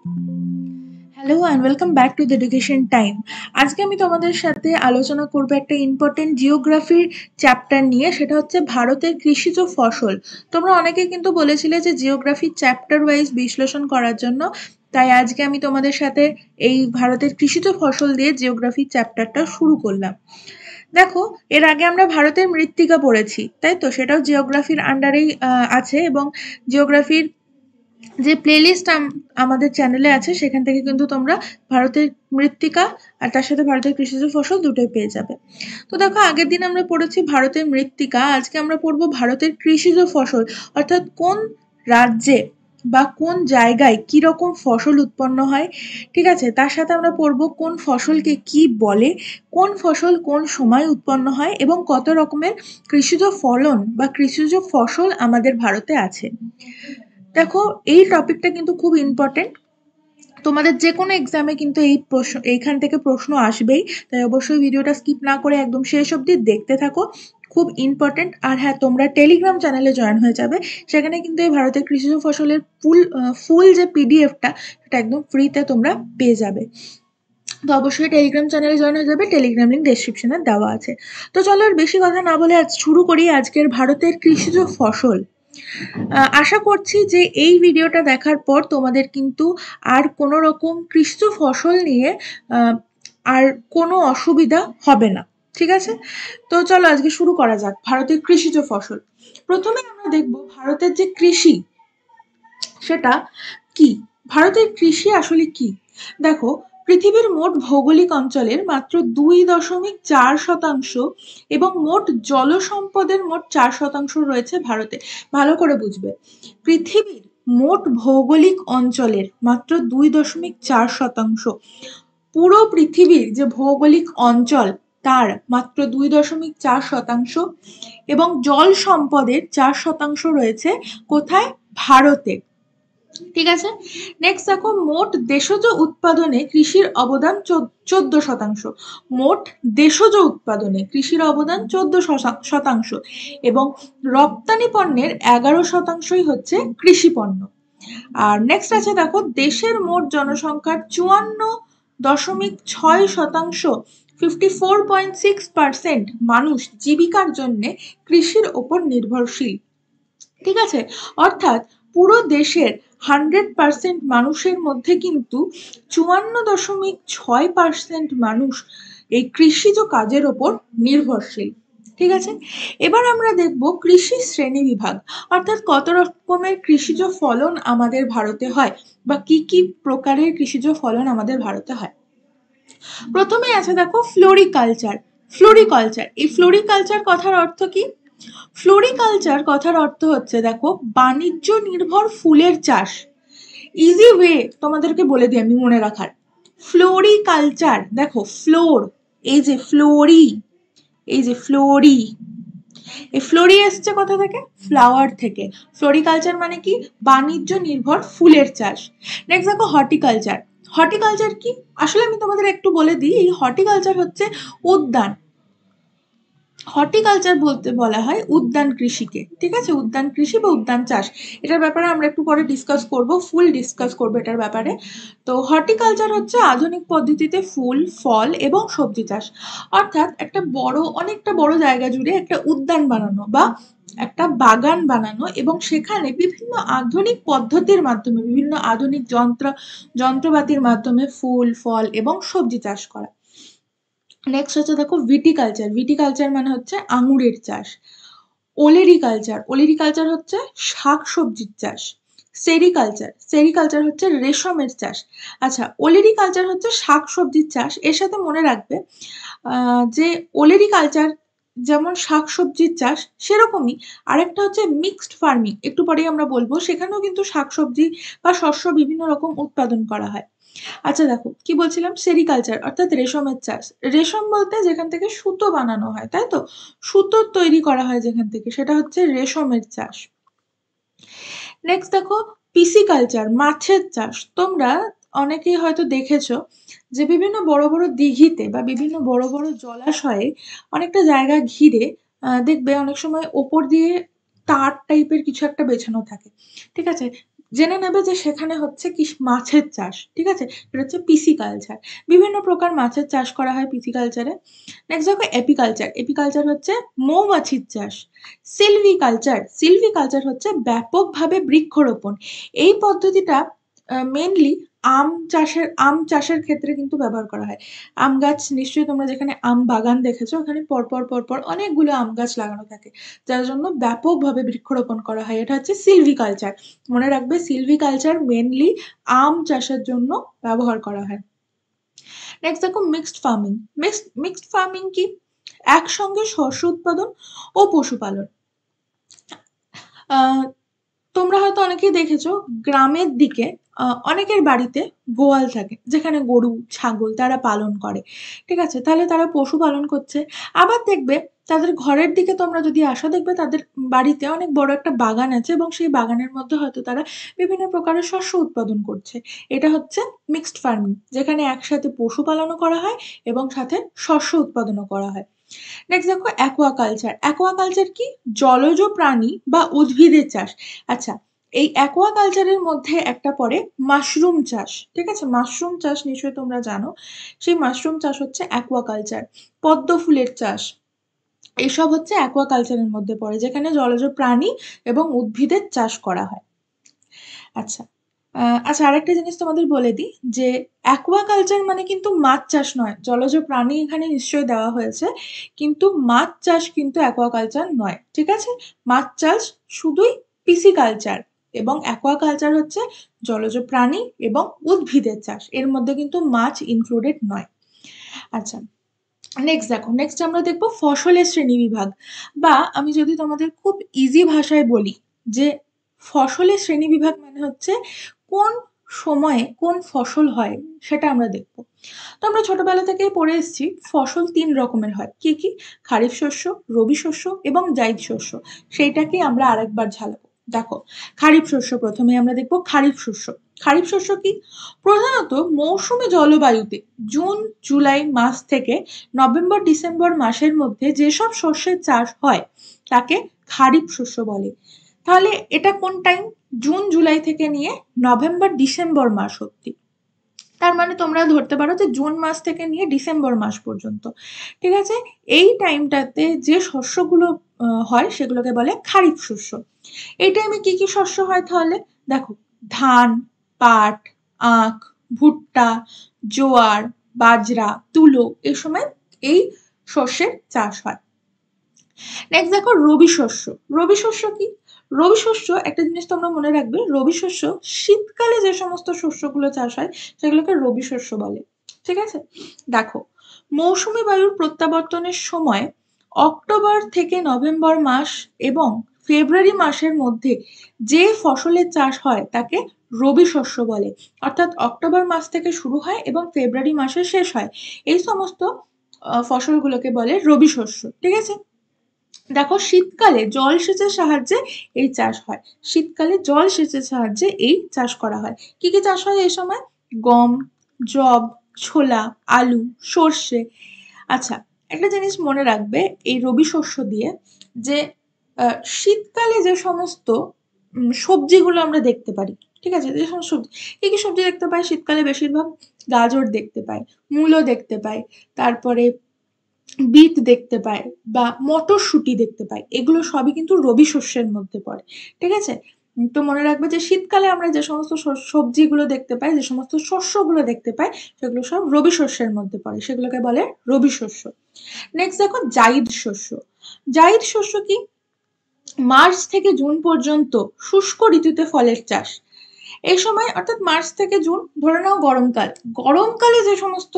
Hello and welcome back to the education time. আজকে আমি তোমাদের সাথে আলোচনা করব একটা ইম্পর্টেন্ট জিওগ্রাফির চ্যাপ্টার নিয়ে, সেটা হচ্ছে ভারতের কৃষিজ ফসল। তোমরা অনেকে কিন্তু বলেছিলে যে জিওগ্রাফি চ্যাপ্টার ওয়াইজ বিশ্লেষণ করার জন্য, তাই আজকে আমি তোমাদের সাথে এই ভারতের কৃষিজ ফসল দিয়ে জিওগ্রাফি চ্যাপ্টারটা শুরু করলাম। দেখো, এর আগে আমরা ভারতের মৃত্তিকা পড়েছি, তাই তো? সেটাও জিওগ্রাফির আন্ডারেই আছে, এবং জিওগ্রাফির যে প্লেলিস্ট আমাদের চ্যানেলে আছে সেখান থেকে কিন্তু তোমরা ভারতের মৃত্তিকা আর তার সাথে ভারতের কৃষিজ ফসল দুটোই পেয়ে যাবে। তো দেখো, আগের দিন আমরা পড়েছি ভারতের মৃত্তিকা, আজকে আমরা পড়বো ভারতের কৃষিজ ফসল, অর্থাৎ কোন রাজ্যে বা কোন জায়গায় কি রকম ফসল উৎপন্ন হয়। ঠিক আছে, তার সাথে আমরা পড়বো কোন ফসলকে কি বলে, কোন ফসল কোন সময় উৎপন্ন হয়, এবং কত রকমের কৃষিজ ফলন বা কৃষিজ ফসল আমাদের ভারতে আছে। দেখো, এই টপিকটা কিন্তু খুব ইম্পর্টেন্ট, তোমাদের যে কোনো এক্সামে কিন্তু এইখান থেকে প্রশ্ন আসবেই, তাই অবশ্যই ভিডিওটা স্কিপ না করে একদম শেষ অবধি দেখতে থাকো, খুব ইম্পর্টেন্ট। আর হ্যাঁ, তোমরা টেলিগ্রাম চ্যানেলে জয়েন হয়ে যাবে, সেখানে কিন্তু এই ভারতের কৃষিজ ফসলের ফুল যে পিডিএফটা সেটা একদম ফ্রিতে তোমরা পেয়ে যাবে। তো অবশ্যই টেলিগ্রাম চ্যানেলে জয়েন হয়ে যাবে, টেলিগ্রাম লিঙ্ক ডেসক্রিপশনে দেওয়া আছে। তো চলো আর বেশি কথা না বলে আজ শুরু করি আজকের ভারতের কৃষিজ ফসল। আশা করছি যে এই ভিডিওটা দেখার পর তোমাদের কিন্তু আর কোনো রকম কৃষিজ ফসল নিয়ে আর কোনো অসুবিধা হবে না। ঠিক আছে, তো চলো আজকে শুরু করা যাক ভারতের কৃষিজ ফসল। প্রথমে আমরা দেখব ভারতের যে কৃষি সেটা কি। ভারতের কৃষি আসলে কি? দেখো, পৃথিবীর মোট ভৌগোলিক অঞ্চলের মাত্র 2.4% এবং মোট জলসম্পদের মোট 4% রয়েছে ভারতে। ভালো করে বুঝবে, পৃথিবীর মোট ভৌগোলিক অঞ্চলের মাত্র 2.4%, পুরো পৃথিবীর যে ভৌগোলিক অঞ্চল তার মাত্র 2.4%, এবং জল সম্পদের 4% রয়েছে কোথায়? ভারতে। ঠিক আছে, নেক্সট দেখো, মোট দেশজ উৎপাদনে কৃষির অবদান 14%। মোট দেশজ উৎপাদনে কৃষির অবদান 14%, এবং রপ্তানি পণ্যের 11%ই হচ্ছে কৃষি পণ্য। আর নেক্সট আছে দেখো, দেশের মোট জনসংখ্যার 54.6%, 54.6% মানুষ জীবিকার জন্য কৃষির ওপর নির্ভরশীল। ঠিক আছে, অর্থাৎ পুরো দেশের 100% মানুষের মধ্যে কিন্তু 54.6% মানুষ এই কৃষিজ কাজের ওপর নির্ভরশীল। ঠিক আছে, এবার আমরা দেখব কৃষি শ্রেণী বিভাগ, অর্থাৎ কত রকমের কৃষিজ ফলন আমাদের ভারতে হয় বা কি কি প্রকারের কৃষিজ ফলন আমাদের ভারতে হয়। প্রথমে আছে দেখো ফ্লোরিকালচার। ফ্লোরিকালচার, এই ফ্লোরিকালচার কথার অর্থ কি? ফ্লোরিকালচার কথার অর্থ হচ্ছে, দেখো, বাণিজ্য নির্ভর ফুলের চাষ। ইজি ওয়ে তোমাদেরকে বলে দিই আমি মনে রাখার, ফ্লোরিকালচার, দেখো ফ্লোর, এই যে ফ্লোরি, এই যে ফ্লোরি, এই ফ্লোরি এসছে কোথা থেকে? ফ্লাওয়ার থেকে। ফ্লোরিকালচার মানে কি? বাণিজ্য নির্ভর ফুলের চাষ। নেক্সট দেখো হর্টিকালচার। হর্টিকালচার কি? আসলে আমি তোমাদের একটু বলে দিই, এই হর্টিকালচার হচ্ছে উদ্যান। হর্টিকালচার বলতে বলা হয় উদ্যান কৃষিকে। ঠিক আছে, উদ্যান কৃষি বা উদ্যান চাষ, এটার ব্যাপারে আমরা একটু পরে ডিসকাস করব, ফুল ডিসকাস করবো এটার ব্যাপারে। তো হর্টিকালচার হচ্ছে আধুনিক পদ্ধতিতে ফুল, ফল এবং সবজি চাষ, অর্থাৎ একটা বড়, অনেকটা বড় জায়গা জুড়ে একটা উদ্যান বানানো বা একটা বাগান বানানো, এবং সেখানে বিভিন্ন আধুনিক পদ্ধতির মাধ্যমে, বিভিন্ন আধুনিক যন্ত্রপাতির মাধ্যমে ফুল, ফল এবং সবজি চাষ করা। নেক্সট হচ্ছে দেখো ভিটিকালচার। ভিটিকালচার মানে হচ্ছে আঙুরের চাষ। ওলেরিকালচার, ওলেরিকালচার হচ্ছে শাক সবজির চাষ। সেরিকালচার, সেরিকালচার হচ্ছে রেশমের চাষ। আচ্ছা, ওলেরিকালচার হচ্ছে শাক সবজির চাষ। এর সাথে মনে রাখবে যে ওলেরিকালচার যেমন শাক সবজির চাষ, সেরকমই আরেকটা হচ্ছে মিক্সড ফার্মিং, একটু পরেই আমরা বলবো, সেখানেও কিন্তু শাক সবজি বা শস্য বিভিন্ন রকম উৎপাদন করা হয়। আচ্ছা দেখো, কি বলছিলাম? সেরিকালচার অর্থাৎ রেশমের চাষ। রেশম বলতে যেখান থেকে সুতো বানানো হয়, তাই তো? সুতো তৈরি করা হয় যেখান থেকে, সেটা হচ্ছে রেশমের চাষ। নেক্সট দেখো পিসিকালচার, মাছের চাষ। তোমরা অনেকেই হয়তো দেখেছো যে বিভিন্ন বড় বড় দিঘিতে বা বিভিন্ন বড় বড় জলাশয়ে অনেকটা জায়গা ঘিরে দেখবে অনেক সময় ওপর দিয়ে তার টাইপের কিছু একটা বেছানো থাকে। ঠিক আছে, জেনে নেবে যে সেখানে হচ্ছে কি মাছের চাষ, ঠিক আছে, এটা হচ্ছে পিসিকালচার। বিভিন্ন প্রকার মাছের চাষ করা হয় পিসিকালচারে। নেক্সট দেখো এপিকালচার। এপিকালচার হচ্ছে মৌমাছির চাষ। সিলভিকালচার হচ্ছে ব্যাপকভাবে বৃক্ষরোপণ। এই পদ্ধতিটা মেনলি আম চাষের ক্ষেত্রে কিন্তু ব্যবহার করা হয়। আম গাছ নিশ্চয়ই তোমরা যেখানে আম বাগান দেখেছো ওখানে পরপর অনেকগুলো আম গাছ লাগানো থাকে, যার জন্য ব্যাপকভাবে বৃক্ষরোপণ করা হয়। এটা হচ্ছে সিলভিকালচার। মনে রাখবে সিলভিকালচার মেনলি আম চাষের জন্য ব্যবহার করা হয়। নেক্সট দেখো মিক্সড ফার্মিং। মিক্সড ফার্মিং কি? একসঙ্গে শস্য উৎপাদন ও পশুপালন। আহ তোমরা হয়তো অনেকেই দেখেছো গ্রামের দিকে অনেকের বাড়িতে গোয়াল থাকে, যেখানে গরু ছাগল তারা পালন করে, ঠিক আছে, তাহলে তারা পশু পালন করছে। আবার দেখবে তাদের ঘরের দিকে তোমরা যদি আসো, দেখবে তাদের বাড়িতে অনেক বড় একটা বাগান আছে এবং সেই বাগানের মধ্যে হয়তো তারা বিভিন্ন প্রকারের শস্য উৎপাদন করছে। এটা হচ্ছে মিক্সড ফার্মিং, যেখানে একসাথে পশু পালনও করা হয় এবং সাথে শস্য উৎপাদনও করা হয়। নেক্সট দেখো অ্যাকোয়াকালচার। অ্যাকোয়াকালচার কি? জলজ প্রাণী বা উদ্ভিদের চাষ। আচ্ছা, এই অ্যাকোয়াকালচারের মধ্যে একটা পড়ে মাশরুম চাষ, ঠিক আছে, মাশরুম চাষ নিশ্চয়ই তোমরা জানো। সেই মাশরুম চাষ হচ্ছে অ্যাকোয়াকালচার। পদ্ম ফুলের চাষ, এসব হচ্ছে অ্যাকোয়াকালচারের মধ্যে পড়ে, যেখানে জলজ প্রাণী এবং উদ্ভিদের চাষ করা হয়। আচ্ছা, আচ্ছা, আরেকটা জিনিস তোমাদের বলে দিই যে অ্যাকোয়াকালচার মানে কিন্তু মাছ চাষ নয়। জলজ প্রাণী এখানে নিশ্চয়ই দেওয়া হয়েছে, কিন্তু মাছ চাষ কিন্তু অ্যাকোয়াকালচার নয়, ঠিক আছে। মাছ চাষ শুধুই পিসিকালচার, এবং অ্যাকোয়াকালচার হচ্ছে জলজ প্রাণী এবং উদ্ভিদের চাষ, এর মধ্যে কিন্তু মাছ ইনক্লুডেড নয়। আচ্ছা, নেক্সট দেখো, নেক্সট আমরা দেখবো ফসলের শ্রেণীবিভাগ, বা আমি যদি তোমাদের খুব ইজি ভাষায় বলি যে ফসলের শ্রেণীবিভাগ মানে হচ্ছে কোন সময়ে কোন ফসল হয় সেটা আমরা দেখবো। তো আমরা ছোটবেলা থেকেই পড়ে এসেছি ফসল 3 রকমের হয়। কি কি? খারিফ শস্য, রবি শস্য এবং জাইদ শস্য। সেইটাকে আমরা আরেকবার ঝালাবো। দেখো, খারিফ শস্য প্রথমে আমরা দেখবো। খারিফ শস্য, খারিফ শস্য কি? প্রধানত মৌসুমী জলবায়ুতে জুন জুলাই মাস থেকে নভেম্বর ডিসেম্বর মাসের মধ্যে যেসব শস্যের চাষ হয় তাকে খারিফ শস্য বলে। তাহলে এটা কোন টাইম? জুন জুলাই থেকে নিয়ে নভেম্বর ডিসেম্বর মাস অব্দি। তার মানে তোমরা ধরতে পারো যে জুন মাস থেকে নিয়ে ডিসেম্বর মাস পর্যন্ত, ঠিক আছে। এই টাইমটাতে যে শস্যগুলো হয় সেগুলোকে বলে খারিফ শস্য। এই টাইমে কি কি শস্য হয় তাহলে? দেখো, ধান, পাট, আখ, ভুট্টা, জোয়ার, বাজরা, তুলো, এই সময় এই শস্যের চাষ হয়। নেক্সট দেখো রবি শস্য। রবি শস্য কি? রবি শস্য, একটা জিনিস তোমরা মনে রাখবে, রবি শস্য শীতকালে যে সমস্ত শস্যগুলো চাষ হয় সেগুলোকে রবি শস্য বলে, ঠিক আছে। দেখো, মৌসুমী বায়ুর প্রত্যাবর্তনের সময় অক্টোবর থেকে নভেম্বর মাস এবং ফেব্রুয়ারি মাসের মধ্যে যে ফসলের চাষ হয় তাকে রবি শস্য বলে। অর্থাৎ অক্টোবর মাস থেকে শুরু হয় এবং ফেব্রুয়ারি মাসে শেষ হয়, এই সমস্ত ফসলগুলোকে বলে রবি শস্য, ঠিক আছে। দেখো, শীতকালে জলসেচের সাহায্যে এই চাষ হয়। শীতকালে জলসেচের সাহায্যে এই চাষ করা হয়। কি কি চাষ হয় এই সময়? গম, যব, ছোলা, আলু, সর্ষে। আচ্ছা, একটা জিনিস মনে রাখবে এই রবি শস্য দিয়ে, যে শীতকালে যে সমস্ত সবজিগুলো আমরা দেখতে পারি, ঠিক আছে, যে সমস্ত সবজি, কি কি সবজি দেখতে পাই শীতকালে? বেশিরভাগ গাজর দেখতে পাই, মূলো দেখতে পাই, তারপরে বিট দেখতে পাই, বা মটরশুঁটি দেখতে পাই। এগুলো সবই কিন্তু রবি শস্যের মধ্যে পড়ে, ঠিক আছে। তো মনে রাখবে যে শীতকালে আমরা যে সমস্ত সবজিগুলো দেখতে পাই, যে সমস্ত শস্যগুলো দেখতে পাই, সেগুলো সব রবি শস্যের মধ্যে পড়ে, সেগুলোকে বলে রবি শস্য। নেক্সট দেখো জাইদ শস্য। জাইদ শস্য কি? মার্চ থেকে জুন পর্যন্ত শুষ্ক ঋতুতে ফলের চাষ। এই সময় অর্থাৎ মার্চ থেকে জুন, ধরে নাও গরমকাল, গরমকালে যে সমস্ত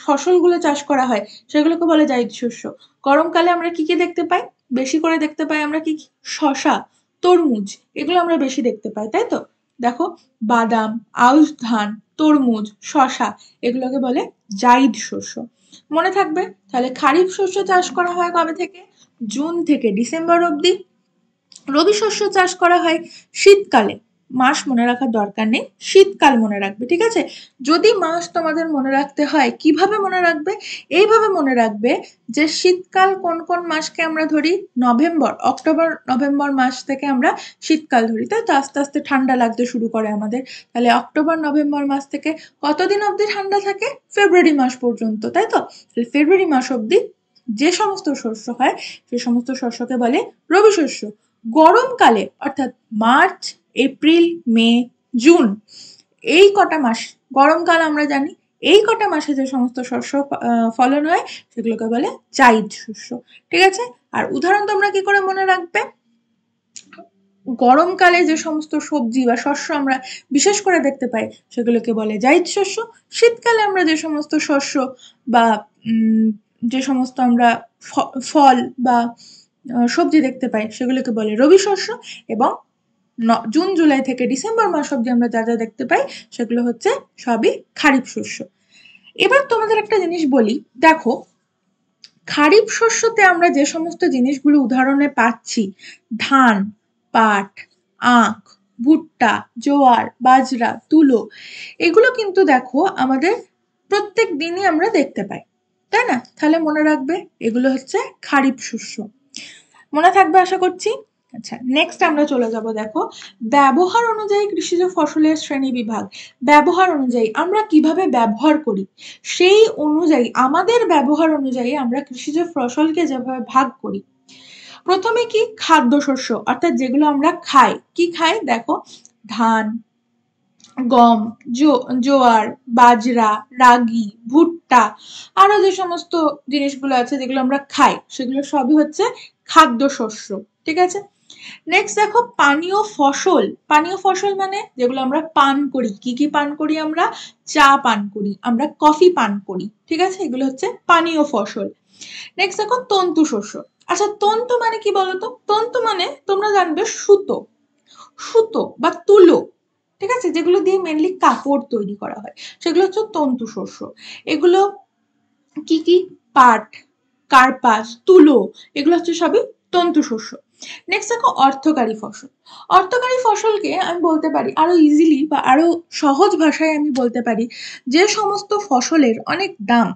ফসলগুলো চাষ করা হয় সেগুলোকে বলে জাইদ শস্য। গরমকালে আমরা কি কি দেখতে পাই? বেশি করে দেখতে পাই আমরা কি? শসা, তরমুজ, এগুলো আমরা বেশি দেখতে পাই, তাই তো। দেখো, বাদাম, আউশ ধান, তরমুজ, শসা, এগুলোকে বলে জাইদ শস্য। মনে থাকবে তাহলে খারিফ শস্য চাষ করা হয় কবে থেকে? জুন থেকে ডিসেম্বর অবধি। রবি শস্য চাষ করা হয় শীতকালে, মাস মনে রাখার দরকার নেই, শীতকাল মনে রাখবে, ঠিক আছে? যদি মাস তোমাদের মনে রাখতে হয় কিভাবে মনে রাখবে, এইভাবে মনে রাখবে যে শীতকাল কোন কোন মাসকে আমরা ধরি, নভেম্বর, অক্টোবর নভেম্বর মাস থেকে আমরা শীতকাল ধরি, তাই তো আস্তে আস্তে ঠান্ডা লাগতে শুরু করে আমাদের। তাহলে অক্টোবর নভেম্বর মাস থেকে কতদিন অবধি ঠান্ডা থাকে? ফেব্রুয়ারি মাস পর্যন্ত, তাই তো? ফেব্রুয়ারি মাস অবধি যে সমস্ত শস্য হয় সে সমস্ত শস্যকে বলে রবি শস্য। গরমকালে অর্থাৎ মার্চ, এপ্রিল, মে, জুন, এই কটা মাস গরমকাল আমরা জানি, এই কটা মাসে যে সমস্ত শস্য ফলন হয় সেগুলোকে বলে জাইদ শস্য, ঠিক আছে? আর উদাহরণ তোমরা কি করে মনে রাখবে? গরমকালে যে সমস্ত সবজি বা শস্য আমরা বিশেষ করে দেখতে পাই সেগুলোকে বলে জাইদ শস্য। শীতকালে আমরা যে সমস্ত শস্য বা যে সমস্ত আমরা ফল বা সবজি দেখতে পাই সেগুলোকে বলে রবি শস্য। এবং জুন জুলাই থেকে ডিসেম্বর মাস অব্দি আমরা যা যা দেখতে পাই সেগুলো হচ্ছে সবই খারিফ শস্য। এবার তোমাদের একটা জিনিস বলি, দেখো খারিফ শস্যতে আমরা যে সমস্ত জিনিসগুলো উদাহরণে পাচ্ছি, ধান, পাট, আখ, ভুট্টা, জোয়ার, বাজরা, তুলো, এগুলো কিন্তু দেখো আমাদের প্রত্যেক দিনই আমরা দেখতে পাই, তাই না? তাহলে মনে রাখবে এগুলো হচ্ছে খারিফ শস্য। মনে থাকবে আশা করছি। আচ্ছা, নেক্সট আমরা চলে যাব, দেখো ব্যবহার অনুযায়ী কৃষিজ ফসলের শ্রেণী বিভাগ। ব্যবহার অনুযায়ী আমরা কিভাবে ব্যবহার করি, সেই অনুযায়ী আমাদের ব্যবহার অনুযায়ী আমরা কৃষিজ ফসলকে যেভাবে ভাগ করি। প্রথমে কি খাদ্যশস্য, অর্থাৎ যেগুলো আমরা খাই। কি খাই? দেখো ধান, গম, জোয়ার, বাজরা, রাগি, ভুট্টা, আরো যে সমস্ত জিনিসগুলো আছে যেগুলো আমরা খাই সেগুলো সবই হচ্ছে খাদ্যশস্য, ঠিক আছে? নেক্সট দেখো পানীয় ফসল। পানীয় ফসল মানে যেগুলো আমরা পান করি। কি কি পান করি? আমরা চা পান করি, আমরা কফি পান করি, ঠিক আছে? এগুলো হচ্ছে পানীয় ফসল। নেক্সট দেখো তন্তু শস্য। আচ্ছা, তন্তু মানে কি বলতো? তন্তু মানে তোমরা জানবে সুতো, সুতো বা তুলো, ঠিক আছে? যেগুলো দিয়ে মেনলি কাপড় তৈরি করা হয় সেগুলো হচ্ছে তন্তু শস্য। এগুলো কি কি? পাট, কার্পাস, তুলো, এগুলো হচ্ছে সবই তন্তু শস্য। নেক্সট দেখো অর্থকারী ফসল। অর্থকারী ফসলকে আমি বলতে পারি আরো ইজিলি বা আরো সহজ ভাষায় আমি বলতে পারি যে সমস্ত ফসলের অনেক দাম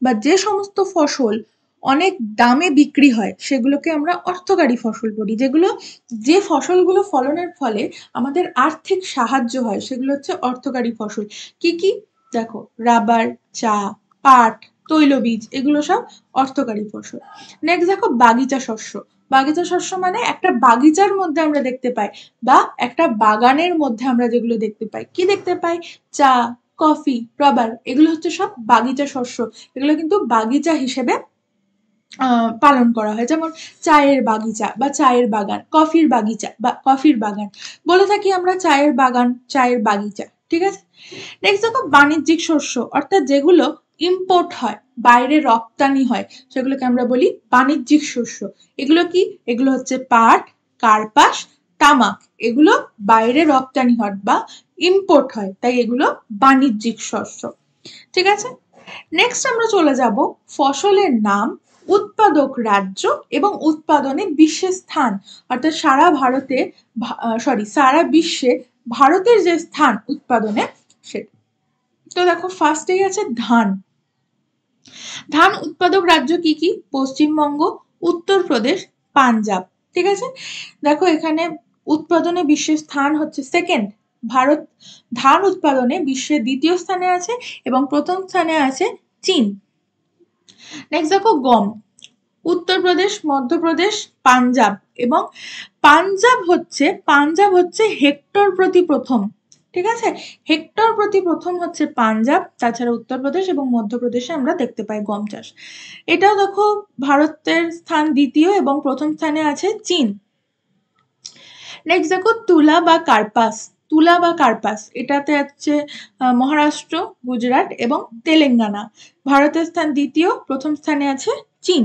বা যে সমস্ত ফসল অনেক দামে বিক্রি হয় সেগুলোকে আমরা অর্থকারী ফসল বলি। যেগুলো, যে ফসলগুলো ফলনের ফলে আমাদের আর্থিক সাহায্য হয় সেগুলো হচ্ছে অর্থকারী ফসল। কি কি? দেখো রাবার, চা, পাট, তৈলবীজ, এগুলো সব অর্থকারী ফসল। নেক্সট দেখো বাগিচা শস্য। বাগিচা শস্য মানে একটা বাগিচার মধ্যে আমরা দেখতে পাই বা একটা বাগানের মধ্যে আমরা যেগুলো দেখতে পাই। কি দেখতে পাই? চা, কফি, রাবার, এগুলো হচ্ছে সব বাগিচা শস্য। এগুলো কিন্তু বাগিচা হিসেবে পালন করা হয়। যেমন চায়ের বাগিচা বা চায়ের বাগান, কফির বাগিচা বা কফির বাগান, বলে থাকি আমরা চায়ের বাগান, চায়ের বাগিচা, ঠিক আছে? নেক্সট দেখো বাণিজ্যিক শস্য, অর্থাৎ যেগুলো ইম্পোর্ট হয়, বাইরে রপ্তানি হয়, সেগুলোকে আমরা বলি বাণিজ্যিক শস্য। এগুলো কি? এগুলো হচ্ছে পাট, কার্পাস, তামাক, এগুলো বাইরে রপ্তানি হয় বা ইম্পোর্ট হয়, তাই এগুলো বাণিজ্যিক শস্য, ঠিক আছে? নেক্সট আমরা চলে যাব ফসলের নাম, উৎপাদক রাজ্য এবং উৎপাদনে বিশ্বের স্থান, অর্থাৎ সারা ভারতে সারা বিশ্বে ভারতের যে স্থান উৎপাদনে সেটা। তো দেখো ফার্স্টেই আছে ধান। ধান উৎপাদক রাজ্য কি কি? পশ্চিমবঙ্গ, উত্তরপ্রদেশ, পাঞ্জাব, ঠিক আছে? দেখো এখানে উৎপাদনে বিশ্বের স্থান হচ্ছে সেকেন্ড। ভারত ধান উৎপাদনে বিশ্বের দ্বিতীয় স্থানে আছে এবং প্রথম স্থানে আছে চীন। নেক্সট দেখো গম। উত্তরপ্রদেশ, মধ্যপ্রদেশ, পাঞ্জাব, এবং পাঞ্জাব হচ্ছে হেক্টর প্রতি প্রথম, ঠিক আছে? হেক্টর প্রতি প্রথম হচ্ছে পাঞ্জাব। তাছাড়া উত্তরপ্রদেশ এবং মধ্যপ্রদেশে আমরা দেখতে পাই গম চাষ। এটাও দেখো ভারতের স্থান দ্বিতীয় এবং প্রথম স্থানে আছে চীন। নেক্সট দেখো তুলা বা কার্পাস। তুলা বা কার্পাস এটাতে আছে মহারাষ্ট্র, গুজরাট এবং তেলেঙ্গানা। ভারতের স্থান দ্বিতীয়, প্রথম স্থানে আছে চীন।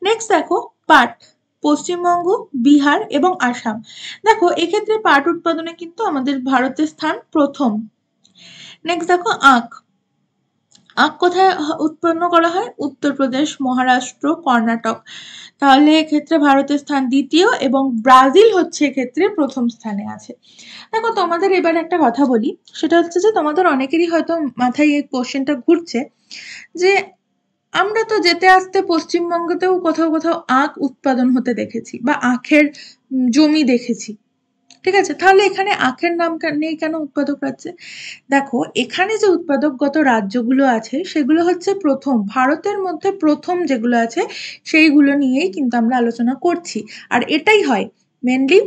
নেক্সট দেখো পাট। পশ্চিমবঙ্গ, বিহার এবং আসাম। দেখো এক্ষেত্রে পাট উৎপাদনে কিন্তু আমাদের ভারতের স্থান প্রথম। নেক্সট দেখো আখ। আখ কোথায় উৎপন্ন করা হয়? উত্তরপ্রদেশ, মহারাষ্ট্র, কর্ণাটক। তাহলে এক্ষেত্রে ভারতের স্থান দ্বিতীয় এবং ব্রাজিল হচ্ছে এক্ষেত্রে প্রথম স্থানে আছে। দেখো তোমাদের এবার একটা কথা বলি, সেটা হচ্ছে যে তোমাদের অনেকেরই হয়তো মাথায় এই কোশ্চেনটা ঘুরছে যে আমরা তো যেতে আসতে পশ্চিমবঙ্গতেও কোথাও কোথাও আখ উৎপাদন হতে দেখেছি বা আখের জমি দেখেছি, ঠিক আছে, তাহলে এখানে আখের নাম নেই কেন উৎপাদক রাজ্যে? দেখো এখানে যে উৎপাদকগত রাজ্যগুলো আছে সেগুলো হচ্ছে প্রথম ভারতের মধ্যে প্রথম যেগুলো আছে সেইগুলো নিয়েই কিন্তু আমরা আলোচনা করছি। আর এটাই হয় মেনলি,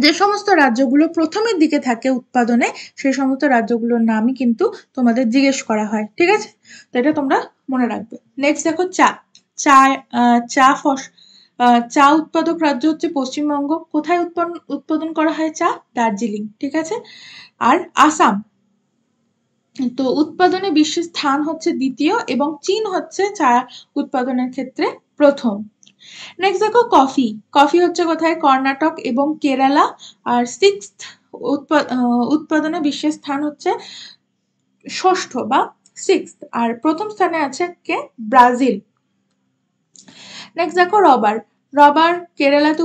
যে সমস্ত রাজ্যগুলো প্রথমের দিকে থাকে উৎপাদনে সেই সমস্ত রাজ্যগুলোর নামই কিন্তু তোমাদের জিজ্ঞেস করা হয়, ঠিক আছে? তো এটা তোমরা মনে রাখবে। নেক্সট দেখো চা। চা চা চা উৎপাদক রাজ্য হচ্ছে পশ্চিমবঙ্গ। কোথায় উৎপাদন করা হয় চা? দার্জিলিং, ঠিক আছে। আর আসাম, তো উৎপাদনে বিশ্বের স্থান হচ্ছে দ্বিতীয় এবং চীন হচ্ছে চা উৎপাদনের ক্ষেত্রে প্রথম। নেক্সট দেখো কফি। কফি হচ্ছে কোথায়? কর্ণাটক এবং কেরালা। আর সিক্সথ উৎপাদনে বিশ্বের স্থান হচ্ছে ষষ্ঠ বা সিক্সথ, আর প্রথম স্থানে আছে কে? ব্রাজিল। নেক্সট দেখো রবার। রবার কেরালাতে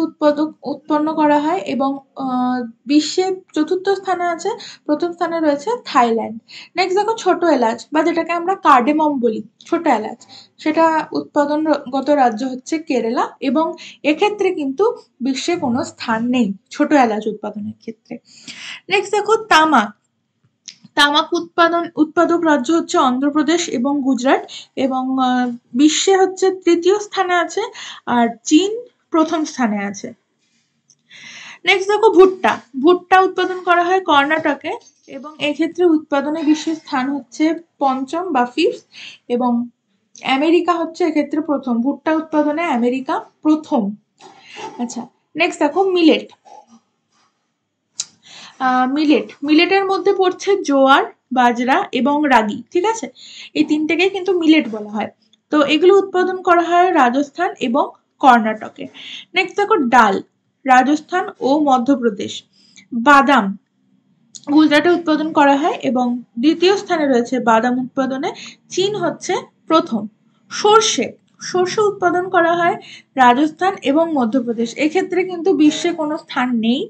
উৎপন্ন করা হয় এবং বিশ্বে চতুর্থ স্থানে আছে, প্রথম স্থানে রয়েছে থাইল্যান্ড। নেক্সট দেখো ছোট এলাচ বা যেটাকে আমরা কার্ডেমম বলি, ছোট এলাচ, সেটা উৎপাদনগত রাজ্য হচ্ছে কেরালা এবং এক্ষেত্রে কিন্তু বিশ্বে কোনো স্থান নেই ছোট এলাচ উৎপাদনের ক্ষেত্রে। নেক্সট দেখো তামাক। তামাক উৎপাদক রাজ্য হচ্ছে অন্ধ্রপ্রদেশ এবং গুজরাট এবং বিশ্বে হচ্ছে তৃতীয় স্থানে আছে আর চীন প্রথম স্থানে আছে। নেক্সট দেখো ভুট্টা। ভুট্টা উৎপাদন করা হয় কর্ণাটকে এবং এক্ষেত্রে উৎপাদনে বিশ্বের স্থান হচ্ছে পঞ্চম বা ফিফথ এবং আমেরিকা হচ্ছে এক্ষেত্রে প্রথম। ভুট্টা উৎপাদনে আমেরিকা প্রথম। আচ্ছা, নেক্সট দেখো মিলেট। মিলেটের মধ্যে পড়ছে জোয়ার, বাজরা এবং রাগি, ঠিক আছে, এই তিনটেকেই কিন্তু মিলেট বলা হয়। তো এগুলো উৎপাদন করা হয় রাজস্থান এবং কর্ণাটকে। নেক্সট দেখো ডাল। রাজস্থান ও মধ্যপ্রদেশ। বাদাম গুজরাটে উৎপাদন করা হয় এবং দ্বিতীয় স্থানে রয়েছে বাদাম উৎপাদনে চীন হচ্ছে প্রথম। সর্ষে উৎপাদন করা হয় রাজস্থান এবং মধ্যপ্রদেশ। এক্ষেত্রে কিন্তু বিশ্বে কোনো স্থান নেই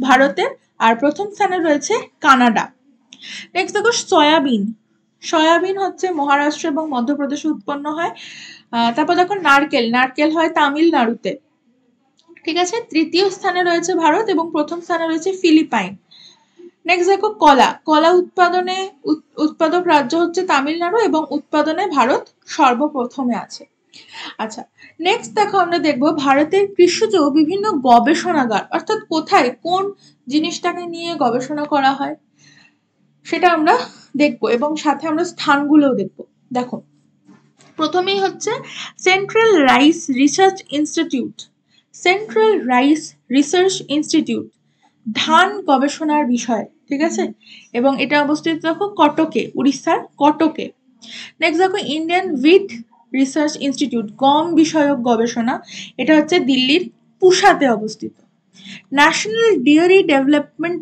ভারতের, আর প্রথম স্থানে রয়েছে কানাডা। নেক্সট দেখো সয়াবিন। সয়াবিন হচ্ছে মহারাষ্ট্র এবং মধ্যপ্রদেশে উৎপন্ন হয়। তারপর দেখো নারকেল হয় তামিলনাড়ুতে, ঠিক আছে, তৃতীয় স্থানে রয়েছে ভারত এবং প্রথম স্থানে রয়েছে ফিলিপাইন। নেক্সট দেখো কলা উৎপাদক রাজ্য হচ্ছে তামিলনাড়ু এবং উৎপাদনে ভারত সর্বপ্রথমে আছে। আচ্ছা, নেক্সট দেখো আমরা দেখবো ভারতের কৃষিজ বিভিন্ন গবেষণাগার, অর্থাৎ কোথায় কোন জিনিসটাকে নিয়ে গবেষণা করা হয় সেটা আমরা দেখবো এবং সাথে আমরা স্থানগুলোও দেখবো। দেখো প্রথমেই হচ্ছে সেন্ট্রাল রাইস রিসার্চ ইনস্টিটিউট, ধান গবেষণার বিষয়, ঠিক আছে, এবং এটা অবস্থিত দেখো কটকে, উড়িষ্যার কটকে। নেক্সট দেখো ইন্ডিয়ান হুইট রিসার্চ ইনস্টিটিউট, গম বিষয়ক গবেষণা, এটা হচ্ছে দিল্লির পুসাতে অবস্থিত। ন্যাশনাল ডেয়ারি ডেভেলপমেন্ট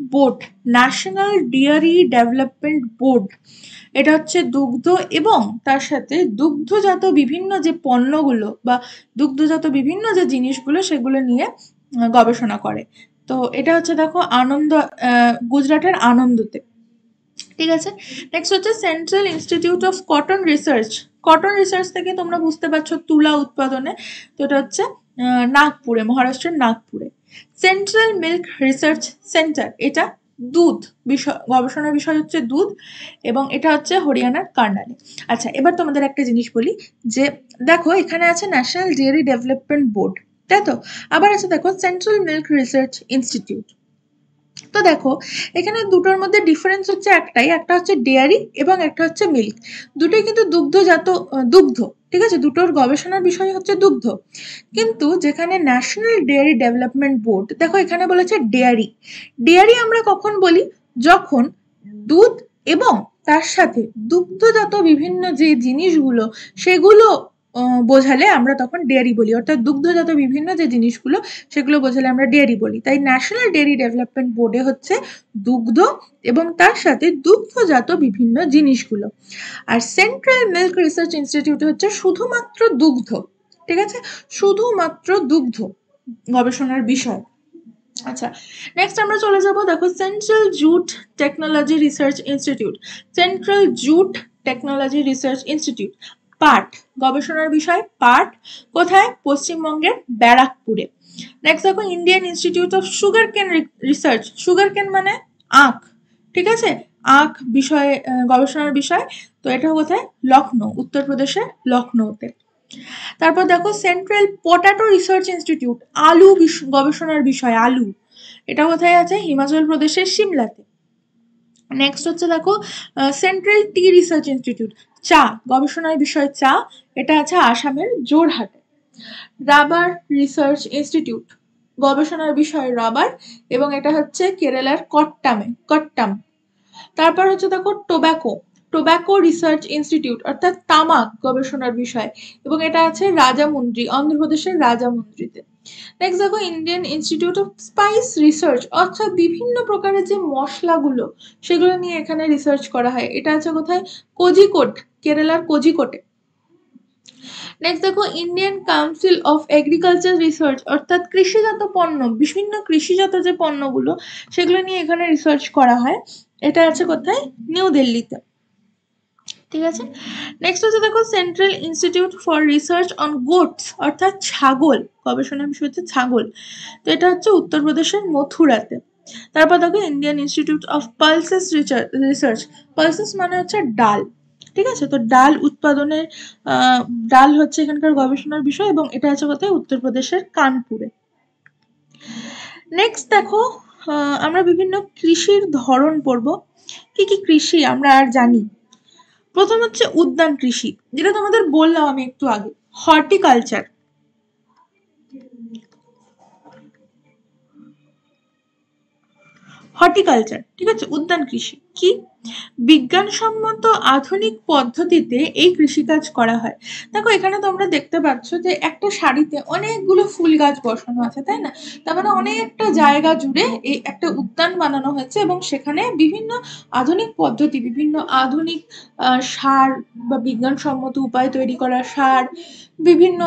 বোর্ড, এটা হচ্ছে দুগ্ধ এবং তার সাথে দুগ্ধজাত বিভিন্ন যে পণ্যগুলো বা দুগ্ধজাত বিভিন্ন যে জিনিসগুলো সেগুলো নিয়ে গবেষণা করে। তো এটা হচ্ছে দেখো গুজরাটের আনন্দতে, ঠিক আছে। নেক্সট হচ্ছে central institute of cotton research থেকে তোমরা বুঝতে পারছো তুলা উৎপাদনে, তো এটা হচ্ছে নাগপুরে, মহারাষ্ট্রের নাগপুরে। সেন্ট্রাল মিল্ক রিসার্চ সেন্টার, এটা দুধ গবেষণার বিষয় হচ্ছে দুধ এবং এটা হচ্ছে হরিয়ানার কার্নালে। আচ্ছা, এবার তোমাদের একটা জিনিস বলি যে দেখো এখানে আছে ন্যাশনাল ডেয়ারি ডেভেলপমেন্ট বোর্ড, তাই তো, আবার আছে দেখো সেন্ট্রাল মিল্ক রিসার্চ ইনস্টিটিউট। তো দেখো এখানে দুটোর মধ্যে ডিফারেন্স হচ্ছে একটাই, একটা হচ্ছে ডেয়ারি এবং একটা হচ্ছে মিল্ক, দুটোই কিন্তু দুগ্ধ, ঠিক আছে, দুটোর গবেষণার বিষয় হচ্ছে দুগ্ধ। কিন্তু যেখানে ন্যাশনাল ডেয়ারি ডেভেলপমেন্ট বোর্ড, দেখো এখানে বলেছে ডেয়ারি আমরা কখন বলি? যখন দুধ এবং তার সাথে দুগ্ধজাত বিভিন্ন যে জিনিসগুলো সেগুলো বোঝালে আমরা তখন ডেয়ারি বলি, অর্থাৎ দুগ্ধজাত বিভিন্ন যে জিনিসগুলো সেগুলো বোঝালে আমরা ডেয়ারি বলি। তাই ন্যাশনাল ডেয়ারি ডেভেলপমেন্ট বোর্ডে হচ্ছে দুগ্ধ এবং তার সাথে দুগ্ধজাত বিভিন্ন জিনিসগুলো। আর সেন্ট্রাল মিল্ক রিসার্চ ইনস্টিটিউট হচ্ছে শুধুমাত্র দুগ্ধ, ঠিক আছে, শুধুমাত্র দুগ্ধ গবেষণার বিষয়। আচ্ছা, নেক্সট আমরা চলে যাব, দেখো central jute technology research institute. Central jute technology research institute, পাট গবেষণার বিষয়। পাট কোথায়? পশ্চিমবঙ্গের ব্যারাকপুরে। নেক্সট দেখো ইন্ডিয়ান ইনস্টিটিউট অফ সুগার কেন রিসার্চ। সুগার কেন মানে আখ, ঠিক আছে, আখ বিষয়ে গবেষণার বিষয়। তো এটা কোথায়? লখনৌ, উত্তরপ্রদেশের লখনৌতে। তারপর দেখো সেন্ট্রাল পটাটো রিসার্চ ইনস্টিটিউট, আলু গবেষণার বিষয়, আলু, এটা কোথায় আছে? হিমাচল প্রদেশের সিমলাতে। নেক্সট হচ্ছে দেখো সেন্ট্রাল টি রিসার্চ ইনস্টিটিউট, চা গবেষণার বিষয়, চা, এটা আছে আসামের জোরহাটে। রাবার রিসার্চ ইনস্টিটিউট, গবেষণার বিষয় রাবার, এবং এটা হচ্ছে কেরালার কট্টাম। তারপর হচ্ছে দেখো টোব্যাকো রিসার্চ ইনস্টিটিউট, অর্থাৎ তামাক গবেষণার বিষয়, এবং এটা আছে রাজামুন্দ্রি, অন্ধ্রপ্রদেশের রাজামুন্দ্রিতে। নেক্সট দেখো Indian institute of spice research, অর্থাৎ বিভিন্ন প্রকারের যে মশলাগুলো সেগুলো নিয়ে এখানে রিসার্চ করা হয়, এটা আছে কোথায়? কোজিকোড, কেরালার কোজিকোটে। নেক্সট দেখো Indian council of agriculture research, অর্থাৎ কৃষিজাত পণ্য, বিভিন্ন কৃষিজাত যে পণ্যগুলো সেগুলো নিয়ে এখানে রিসার্চ করা হয়, এটা আছে কোথায়? নিউ দিল্লিতে, ঠিক আছে। নেক্সট হচ্ছে দেখো central institute for research on goat's, অর্থাৎ ছাগল, গবেষণার বিষয় হচ্ছে ছাগল, তো এটা হচ্ছে উত্তরপ্রদেশের মথুরাতে। তারপর দেখো Indian institute of pulses research, pulses মানে হচ্ছে ডাল, ঠিক আছে, তো ডাল উৎপাদনের ডাল হচ্ছে এখানকার গবেষণার বিষয়, এবং এটা আছে কোথায়? উত্তরপ্রদেশের কানপুরে। নেক্সট দেখো আমরা বিভিন্ন কৃষির ধরন পড়বো, কি কি কৃষি আমরা আর জানি। প্রথম হচ্ছে উদ্যান কৃষি, যেটা তোমাদের বললাম আমি একটু আগে, হর্টিকালচার। হর্টিকালচার, ঠিক আছে, উদ্যান কৃষি কি? বিজ্ঞানসম্মত আধুনিক পদ্ধতিতে এই কৃষিকাজ করা হয়। দেখো এখানে তোমরা দেখতে পাচ্ছ যে একটা সারিতে অনেকগুলো ফুল গাছ বসানো আছে, তাই না? তার মানে অনেকটা জায়গা জুড়ে এই একটা উদ্যান বানানো হয়েছে, এবং সেখানে বিভিন্ন আধুনিক পদ্ধতি, বিভিন্ন আধুনিক সার বা বিজ্ঞানসম্মত উপায় তৈরি করা সার, বিভিন্ন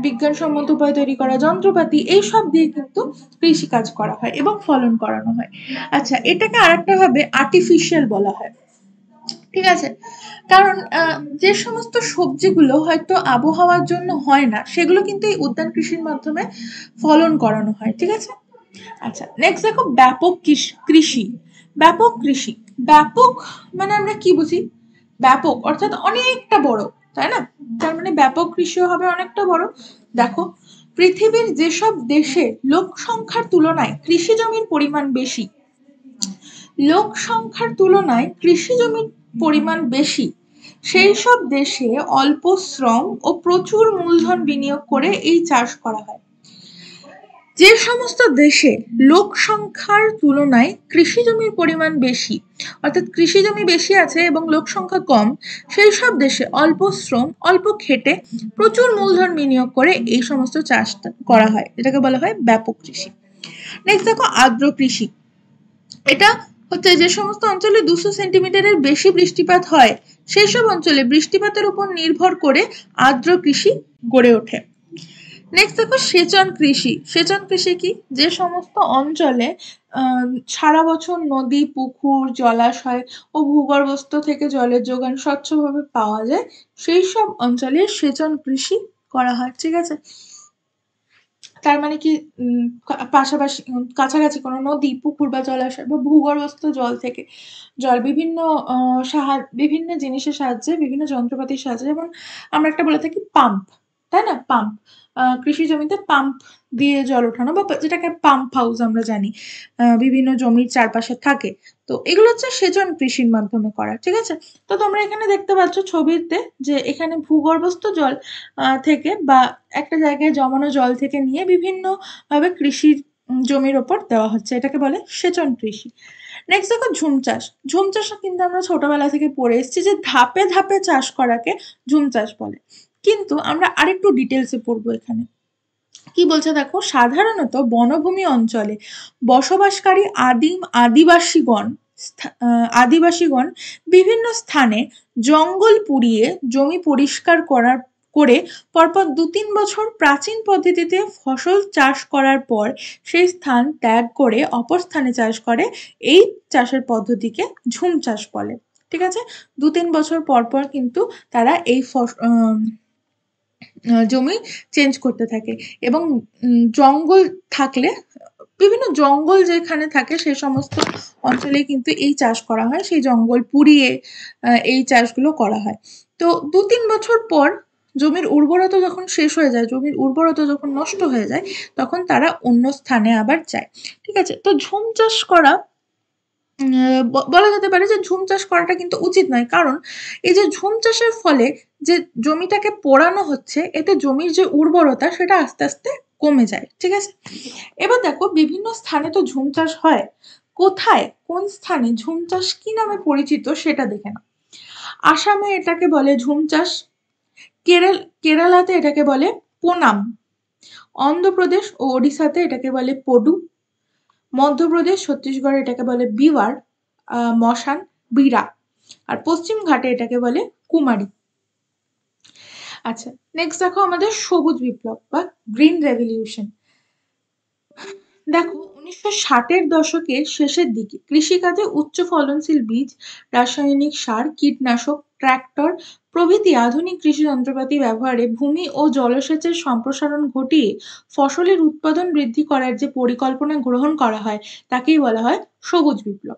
বিজ্ঞানসম্মত উপায় তৈরি করা যন্ত্রপাতি, এইসব দিয়ে কিন্তু কৃষিকাজ করা হয় এবং ফলন করানো হয়। আচ্ছা, এটাকে আরেকটা ভাবে আর্টিফিশিয়াল বলা হয়, ঠিক আছে, কারণ যে সমস্ত সবজিগুলো হয়তো আবহাওয়ার জন্য হয় না সেগুলো কিন্তু এই উদ্যান কৃষির মাধ্যমে ফলন করানো হয়, ঠিক আছে। আচ্ছা, নেক্সট দেখো ব্যাপক কৃষি। ব্যাপক কৃষি, ব্যাপক মানে আমরা কি বুঝি? ব্যাপক অর্থাৎ অনেকটা বড়, তাই না? তার মানে ব্যাপক কৃষিও হবে অনেকটা বড়। দেখো পৃথিবীর যেসব দেশে লোক সংখ্যার তুলনায় কৃষি জমির পরিমাণ বেশি, লোক সংখ্যার তুলনায় কৃষি জমির পরিমাণ বেশি, সেই সব দেশে অল্প শ্রম ও প্রচুর মূলধন বিনিয়োগ করে এই চাষ করা হয়। যে সমস্ত দেশে লোক সংখ্যার তুলনায় কৃষি জমির পরিমাণ বেশি, অর্থাৎ কৃষি জমি বেশি আছে এবং লোক সংখ্যা কম, সেই সব দেশে অল্প শ্রম, অল্প খেটে প্রচুর মূলধন বিনিয়োগ করে এই সমস্ত চাষ করা হয়, এটাকে বলা হয় ব্যাপক কৃষি। নেক্সট দেখো আর্দ্র কৃষি। এটা হচ্ছে যে সমস্ত অঞ্চলে 200 সেন্টিমিটারের বেশি বৃষ্টিপাত হয় সেই সব অঞ্চলে বৃষ্টিপাতের উপর নির্ভর করে আর্দ্র কৃষি গড়ে ওঠে। নেক্সট দেখো সেচন কৃষি। সেচন কৃষি কি? যে সমস্ত অঞ্চলে সারা বছর নদী, পুকুর, জলাশয় ও ভূগর্ভস্থ থেকে জলের যোগান স্বচ্ছভাবে পাওয়া যায় সেই সব অঞ্চলে সেচন কৃষি করা হয়, ঠিক আছে। তার মানে কি পাশাপাশি কাছাকাছি কোনো নদী, পুকুর বা জলাশয় বা ভূগর্ভস্থ জল থেকে জল বিভিন্ন বিভিন্ন জিনিসের সাহায্যে, বিভিন্ন যন্ত্রপাতির সাহায্যে, যেমন আমরা একটা বলে থাকি পাম্প, তাই না? পাম্প, কৃষি জমিতে পাম্প দিয়ে জল ওঠানো, বা যেটাকে পাম্প হাউস আমরা জানি বিভিন্ন জমির চারপাশে থাকে। তো এগুলো হচ্ছে সেচন কৃষির মাধ্যমে করা, ঠিক আছে। তো তোমরা এখানে দেখতে পাচ্ছ ছবিতে যে এখানে ভূগর্ভস্থ জল থেকে বা একটা জায়গায় জমানো জল থেকে নিয়ে বিভিন্ন ভাবে কৃষির জমির ওপর দেওয়া হচ্ছে, এটাকে বলে সেচন কৃষি। নেক্সট দেখো ঝুম চাষ। ঝুম চাষ কিন্তু আমরা ছোটবেলা থেকে পড়ে এসেছি যে ধাপে ধাপে চাষ করাকে ঝুম চাষ বলে। কিন্তু আমরা আরেকটু ডিটেলসে পড়বো এখানে। কি বলছে দেখো, সাধারণত বনভূমি অঞ্চলে বসবাসকারী আদিবাসীগণ বিভিন্ন স্থানে জঙ্গল পুড়িয়ে জমি পরিষ্কার করে পরপর 2-3 বছর প্রাচীন পদ্ধতিতে ফসল চাষ করার পর সেই স্থান ত্যাগ করে অপর স্থানে চাষ করে। এই চাষের পদ্ধতিকে ঝুম চাষ বলে। ঠিক আছে, 2-3 বছর পর পর কিন্তু তারা এই জমি চেঞ্জ করতে থাকে এবং জঙ্গল থাকলে, বিভিন্ন জঙ্গল যেখানে থাকে সেই সমস্ত অঞ্চলে কিন্তু এই চাষ করা হয়, সেই জঙ্গল পুড়িয়ে এই চাষগুলো করা হয়। তো 2-3 বছর পর জমির উর্বরতা যখন শেষ হয়ে যায়, জমির উর্বরতা যখন নষ্ট হয়ে যায়, তখন তারা অন্য স্থানে আবার যায়। ঠিক আছে, তো ঝুম চাষ করা বলা যেতে পারে যে ঝুম চাষ করাটা কিন্তু উচিত নয়, কারণ এই যে ঝুম চাষের ফলে যে জমিটাকে পোড়ানো হচ্ছে, এতে জমির যে উর্বরতা সেটা আস্তে আস্তে কমে যায়। ঠিক আছে, এবার দেখো বিভিন্ন স্থানে তো ঝুম চাষ হয়, কোথায় কোন স্থানে ঝুম চাষ কি নামে পরিচিত সেটা দেখে নাও। আসামে এটাকে বলে ঝুম চাষ, কেরালাতে এটাকে বলে পোনাম, অন্ধ্রপ্রদেশ ও ওড়িশাতে এটাকে বলে পডু, মধ্যপ্রদেশ ছত্তিশগড়ে এটাকে বলে বিওয়ার, মশান, বিড়া, আর পশ্চিম ঘাটে এটাকে বলে কুমারী। আচ্ছা, নেক্সট দেখো আমাদের সবুজ বিপ্লব বা গ্রিন রেভলিউশন। দেখো 1960-এর দশকের শেষের দিকে কৃষিকাজে উচ্চ ফলনশীল বীজ, রাসায়নিক সার, কীটনাশক, ট্রাক্টর প্রভৃতি আধুনিক কৃষি যন্ত্রপাতি ব্যবহারে ভূমি ও জলসেচের সম্প্রসারণ ঘটিয়ে ফসলের উৎপাদন বৃদ্ধি করার যে পরিকল্পনা গ্রহণ করা হয় তাকেই বলা হয় সবুজ বিপ্লব।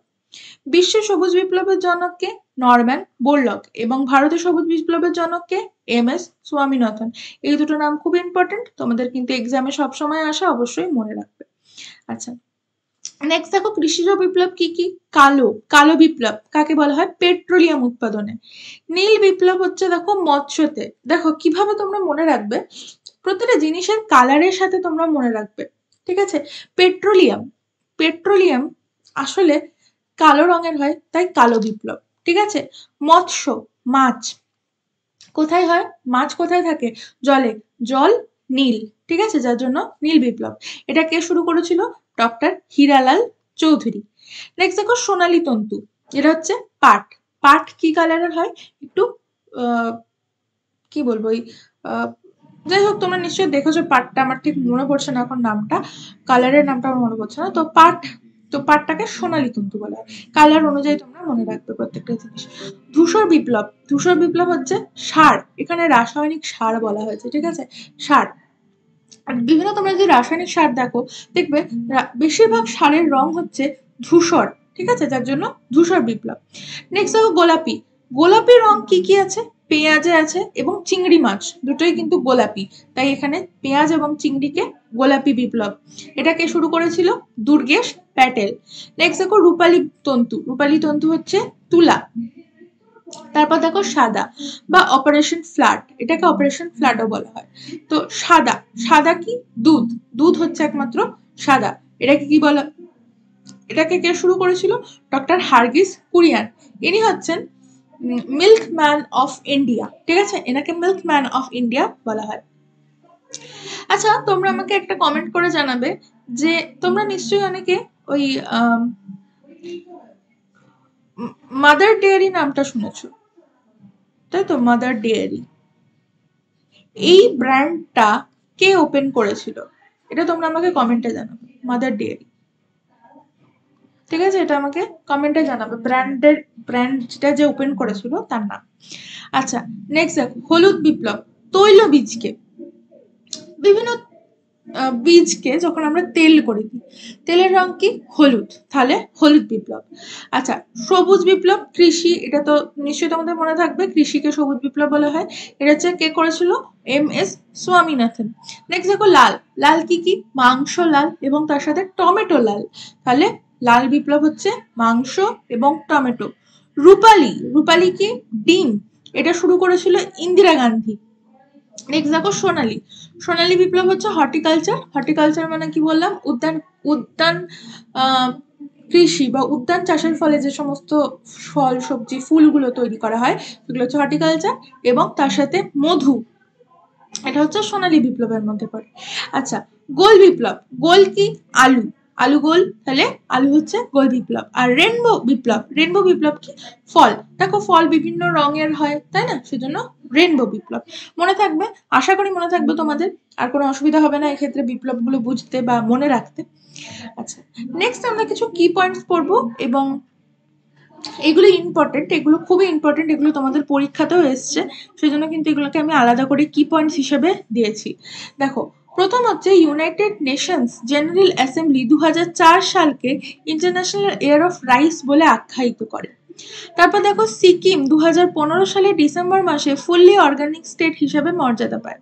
বিশ্বের সবুজ বিপ্লবের জনক কে? Norman Borlaug. এবং ভারতের সবুজ বিপ্লবের জনক কে? এম.এস. স্বামীনাথন। এই দুটো নাম খুব ইম্পর্টেন্ট, তোমাদের কিন্তু এক্সামে সবসময় আসে, অবশ্যই মনে রাখবে। আচ্ছা, নেক্সট দেখো কৃষিজ বিপ্লব কি কি। কালো বিপ্লব কাকে বলা হয়? পেট্রোলিয়াম উৎপাদনে। নীল বিপ্লব হচ্ছে দেখো মৎস্যতে। দেখো কিভাবে তোমরা মনে রাখবে, প্রতিটা জিনিসের কালারের সাথে তোমরা মনে রাখবে। ঠিক আছে, পেট্রোলিয়াম আসলে কালো রঙের হয়, তাই কালো বিপ্লব। ঠিক আছে, মৎস্য মাছ, কোথায় হয়? মাছ কোথায় থাকে? জলে, জল নীল। ঠিক আছে, যার জন্য নীল বিপ্লব। এটা কে শুরু করেছিল? ডক্টর হীরালাল চৌধুরী। নেক্সট দেখো সোনালী তন্তু, এটা হচ্ছে পাট। পাট কি কালারের হয়? একটু কি বলবো, যাই হোক তোমরা নিশ্চয়ই দেখেছো পাটটা, আমার ঠিক মনে পড়ছে না এখন নামটা, কালারের নামটা আমার মনে পড়ছে না। তো পাটটাকে সোনালী তন্তু বলা হয়। কালার অনুযায়ী তোমরা মনে রাখবে প্রত্যেকটা জিনিস। ধূসর বিপ্লব হচ্ছে সার, এখানে রাসায়নিক সার বলা হয়েছে। ঠিক আছে, সার। আর বিভিন্ন তোমরা যদি রাসায়নিক সার দেখো, দেখবে বেশিরভাগ সারের রং হচ্ছে ধূসর। ঠিক আছে, যার জন্য ধূসর বিপ্লব। নেক্সট দেখো গোলাপি রং কি কি আছে? পেঁয়াজে আছে এবং চিংড়ি মাছ দুটোই কিন্তু গোলাপি, তাই এখানে পেঁয়াজ এবং চিংড়িকে গোলাপি বিপ্লব। এটাকে শুরু করেছিল দুর্গেশ প্যাটেল। নেক্সট দেখো রূপালী তন্তু হচ্ছে তুলা। তারপর দেখো সাদা বা অপারেশন ফ্লাড, এটাকে অপারেশন ফ্লাডও বলা হয়। তো সাদা কি? দুধ হচ্ছে একমাত্র সাদা। এটাকে কে শুরু করেছিল? ডক্টর হার্গিস কুরিয়ান। ইনি হচ্ছেন মিল্কম্যান অফ ইন্ডিয়া। ঠিক আছে, এনাকে মিল্কম্যান অফ ইন্ডিয়া বলা হয়। আচ্ছা, তোমরা আমাকে একটা কমেন্ট করে জানাবে যে তোমরা নিশ্চয়ই অনেকে ওই মাদার ডেয়ারি নামটা শুনেছো, তাই তো? মাদার ডেয়ারি, এই ব্র্যান্ডটা কে ওপেন করেছিল? এটা তোমরা আমাকে কমেন্টে জানাবে। মাদার ডেয়ারি, ঠিক আছে, এটা আমাকে কমেন্টে জানাবে ব্র্যান্ডটা যে ওপেন করেছিল তার নাম। আচ্ছা, নেক্সট দেখো হলুদ বিপ্লব। তৈল বীজকে, বিভিন্ন বীজকে যখন আমরা তেল করে দিই, তেলের রং কি? হলুদ, তাহলে হলুদ বিপ্লব। আচ্ছা, সবুজ বিপ্লব কৃষি, এটা তো নিশ্চয়ই তোমাদের মনে থাকবে, কৃষিকে সবুজ বিপ্লব বলা হয়। এটা হচ্ছে কে করেছিল? এম.এস. স্বামীনাথন। নেক্সট দেখো লাল কি কি? মাংস লাল এবং তার সাথে টমেটো লাল, তাহলে লাল বিপ্লব হচ্ছে মাংস এবং টমেটো। রূপালী কি? ডিম, এটা শুরু করেছিল ইন্দিরা গান্ধী। নেক্সট দেখো সোনালী বিপ্লব হচ্ছে হর্টিকালচার মানে কি বললাম? উদ্যান কৃষি বা উদ্যান চাষের ফলে যে সমস্ত ফল সবজি ফুলগুলো তৈরি করা হয় সেগুলো হচ্ছে হর্টিকালচার। এবং তার সাথে এটা হচ্ছে সোনালী বিপ্লবের মধ্যে পড়ে। আচ্ছা, গোল বিপ্লব, গোল কি? আলু, আলু গোল, তাহলে আলু হচ্ছে গোল বিপ্লব। আর রেনবো বিপ্লব, রেনবো বিপ্লব কি? ফল, দেখো ফল বিভিন্ন রঙের হয় তাই না, সেজন্য রেনবো বিপ্লব। মনে থাকবে, আশা করি মনে থাকবে তোমাদের, আর কোনো অসুবিধা হবে না এক্ষেত্রে বিপ্লবগুলো বুঝতে বা মনে রাখতে। আচ্ছা, নেক্সট আমরা কিছু কি পয়েন্টস পড়বো, এবং এগুলো ইম্পর্টেন্ট, এগুলো খুবই ইম্পর্টেন্ট, এগুলো তোমাদের পরীক্ষাতেও এসছে, সেই জন্য কিন্তু এগুলোকে আমি আলাদা করে কি পয়েন্টস হিসেবে দিয়েছি। দেখো, প্রথম হচ্ছে United Nations general assembly 2004 Salkia international year of rice বলে আখ্যায়িত করে। তারপর দেখো, সিকিম 2015 সালে ডিসেম্বর মাসে ফুললি অর্গানিক স্টেট হিসেবে মর্যাদা পায়।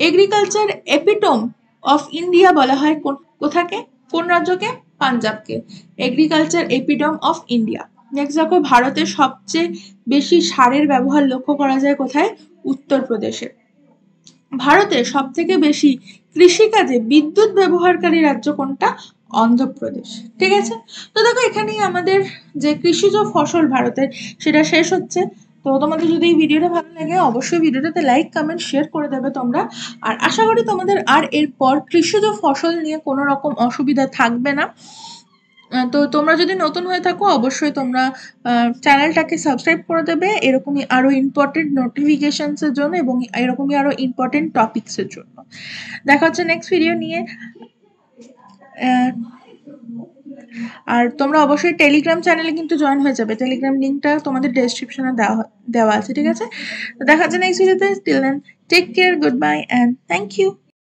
এগ্রিকালচার এপিটোম অফ ইন্ডিয়া বলা হয় কোথাকে, কোন রাজ্যকে? পাঞ্জাবকে agriculture epitome of India. Next দেখো, ভারতের সবচেয়ে বেশি সারের ব্যবহার লক্ষ্য করা যায় কোথায়? উত্তরপ্রদেশে। ভারতের সব থেকে বেশি কৃষিকাজে বিদ্যুৎ ব্যবহারকারী রাজ্য কোনটা? অন্ধ্রপ্রদেশ। ঠিক আছে, তো দেখো এখানেই আমাদের যে কৃষিজ ফসল ভারতের সেটা শেষ হচ্ছে। তো তোমাদের যদি এই ভিডিওটা ভালো লাগে অবশ্যই ভিডিওটাতে লাইক কমেন্ট শেয়ার করে দেবে তোমরা। আর আশা করি তোমাদের আর এরপর কৃষিজ ফসল নিয়ে কোনো রকম অসুবিধা থাকবে না। তো তোমরা যদি নতুন হয়ে থাকো অবশ্যই তোমরা চ্যানেলটাকে সাবস্ক্রাইব করে দেবে এরকমই আরো ইম্পর্টেন্ট নোটিফিকেশনস এর জন্য এবং এরকমই আরো ইম্পর্টেন্ট টপিকস এর জন্য। দেখা হচ্ছে নেক্সট ভিডিও নিয়ে। আর তোমরা অবশ্যই টেলিগ্রাম চ্যানেলে কিন্তু জয়েন হয়ে যাবে, টেলিগ্রাম লিঙ্কটা তোমাদের ডেসক্রিপশনে দেওয়া আছে। ঠিক আছে, দেখা হচ্ছে নেক্সট ভিডিওতে। Till then take care, good bye and thank you.